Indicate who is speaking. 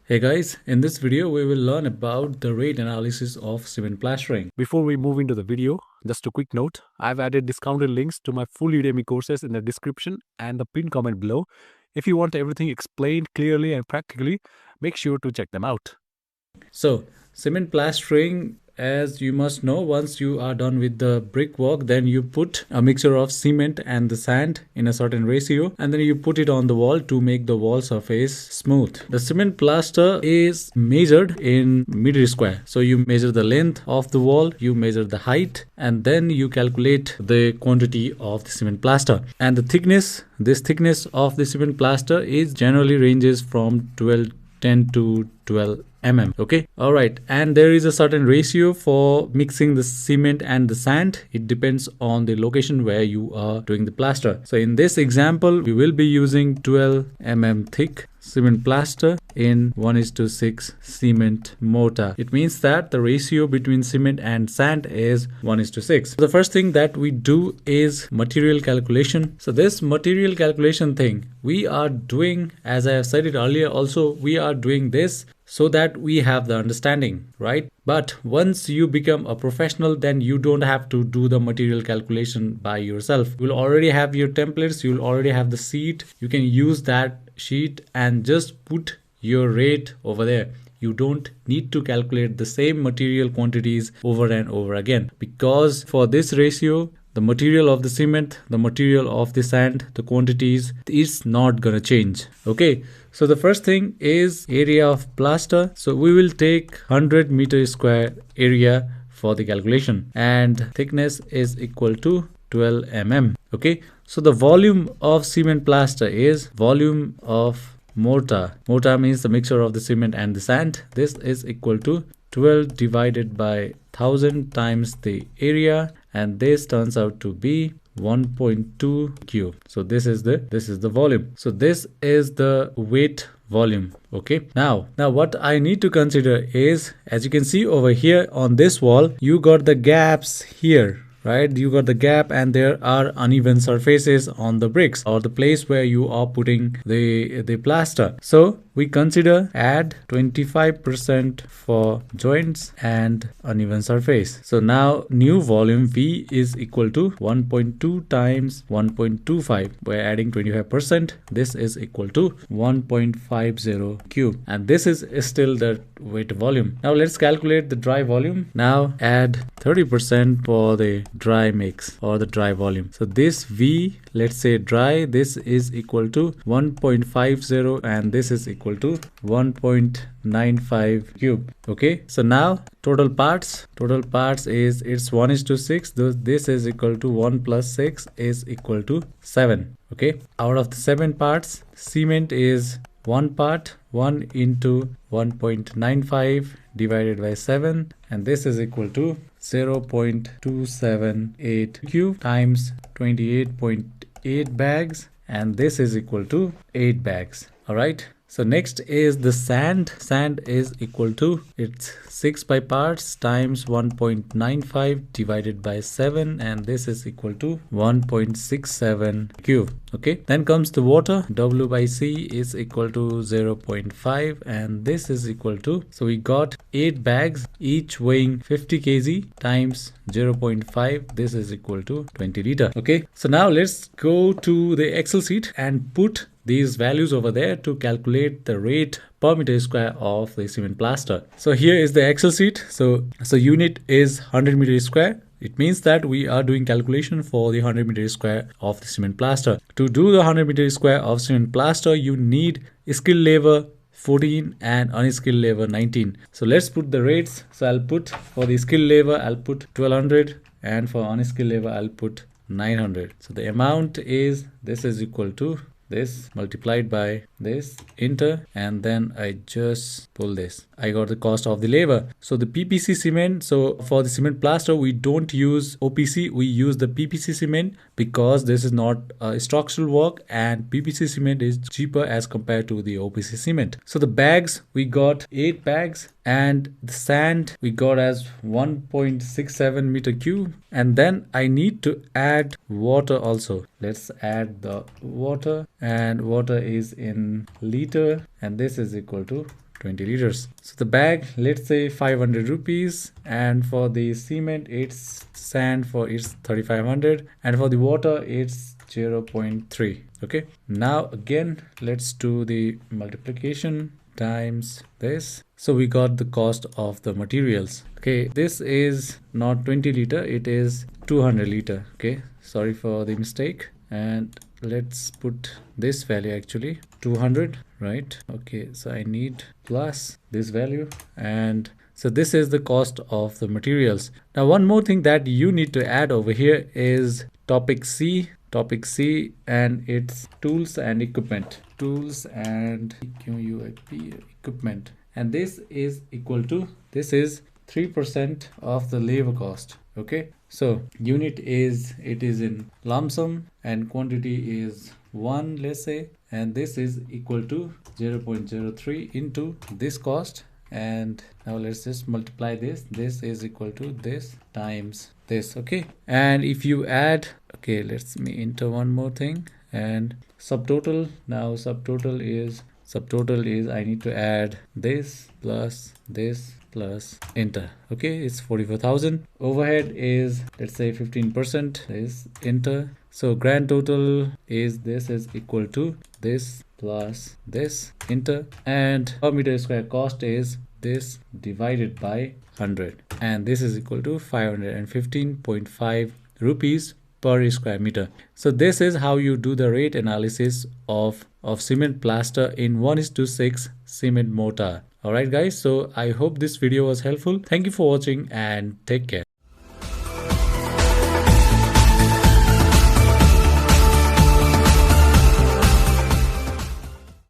Speaker 1: Hey guys, in this video we will learn about the rate analysis of cement plastering. Before we move into the video, just a quick note, I've added discounted links to my full Udemy courses in the description and the pinned comment below. If you want everything explained clearly and practically, make sure to check them out. So, cement plastering, as you must know, once you are done with the brickwork, then you put a mixture of cement and the sand in a certain ratio, and then you put it on the wall to make the wall surface smooth. The cement plaster is measured in meter square. So you measure the length of the wall, you measure the height, and then you calculate the quantity of the cement plaster. And the thickness, this thickness of the cement plaster is generally ranges from 10 to 12 okay. All right, and there is a certain ratio for mixing the cement and the sand. It depends on the location where you are doing the plaster. So in this example we will be using 12 thick cement plaster in 1:6 cement mortar. It means that the ratio between cement and sand is 1:6. The first thing that we do is material calculation. So this material calculation thing we are doing, as I have said it earlier also, we are doing this so that we have the understanding, right? But once you become a professional, then you don't have to do the material calculation by yourself. You'll already have your templates, you'll already have the sheet. You can use that sheet and just put your rate over there. You don't need to calculate the same material quantities over and over again, because for this ratio, the material of the cement, the material of the sand, the quantities is not gonna change. Okay, so the first thing is area of plaster. So we will take 100 meter square area for the calculation, and thickness is equal to 12 okay. So the volume of cement plaster is volume of mortar. Mortar means the mixture of the cement and the sand. This is equal to 12 divided by 1000 times the area, and this turns out to be 1.2 cube. So this is the volume. So this is the weight volume. Okay, now what I need to consider is, as you can see over here on this wall, you got the gaps here, right? You got the gap, and there are uneven surfaces on the bricks or the place where you are putting the plaster. So we consider add 25% for joints and uneven surface. So now new volume V is equal to 1.2 times 1.25. We're adding 25%. This is equal to 1.50 cube, and this is still the weight volume. Now let's calculate the dry volume. Now add 30% for the dry mix or the dry volume. So this V, let's say dry, this is equal to 1.50, and this is equal to 1.95 cube. Okay, so now total parts is, it's 1:6. This is equal to 1 plus 6 is equal to 7. Okay, out of the 7 parts, cement is 1 part. 1 into 1.95 divided by 7, and this is equal to 0.278 cube times 28.8 bags, and this is equal to 8 bags. All right, so next is the sand. Sand is equal to, it's 6 by parts times 1.95 divided by 7, and this is equal to 1.67 cube. Okay, then comes the water. W by C is equal to 0.5, and this is equal to, so we got 8 bags each weighing 50 kg times 0.5. This is equal to 20 liter. Okay, so now let's go to the Excel sheet and put these values over there to calculate the rate per meter square of the cement plaster. So here is the Excel sheet. So unit is 100 meter square. It means that we are doing calculation for the 100 meter square of the cement plaster. To do the 100 meter square of cement plaster, you need skilled labor 14 and unskilled labor 19. So let's put the rates. So I'll put, for the skilled labor I'll put 1200, and for unskilled labor I'll put 900. So the amount is, this is equal to this multiplied by this, enter, and then I just pull this. I got the cost of the labor. So the PPC cement, so for the cement plaster we don't use OPC, we use the PPC cement because this is not structural work, and PPC cement is cheaper as compared to the OPC cement. So the bags, we got 8 bags, and the sand we got as 1.67 meter cube, and then I need to add water also. Let's add the water, and water is in liter, and this is equal to 20 liters. So the bag, let's say 500 rupees, and for the cement it's sand for it's 3500, and for the water it's 0.3. okay, now again let's do the multiplication times this. So we got the cost of the materials. Okay, this is not 20 liter, it is 200 liter. Okay, sorry for the mistake, and let's put this value actually 200, right? Okay, so I need plus this value, and so this is the cost of the materials. Now one more thing that you need to add over here is topic C, and it's tools and equipment, equipment, and this is equal to, this is 3% of the labor cost. Okay, so unit is, it is in lump sum, and quantity is 1, let's say, and this is equal to 0.03 into this cost. And now let's just multiply this is equal to this times this. Okay, and if you add, okay, let's me enter one more thing, and subtotal. Now subtotal is I need to add this plus enter. Okay, it's 44,000. Overhead is, let's say 15% is enter. So grand total is, this is equal to this plus this enter, and per meter square cost is this divided by 100, and this is equal to 515.5 rupees per square meter. So this is how you do the rate analysis of cement plaster in 1:6 cement mortar. Alright guys, so I hope this video was helpful. Thank you for watching and take care.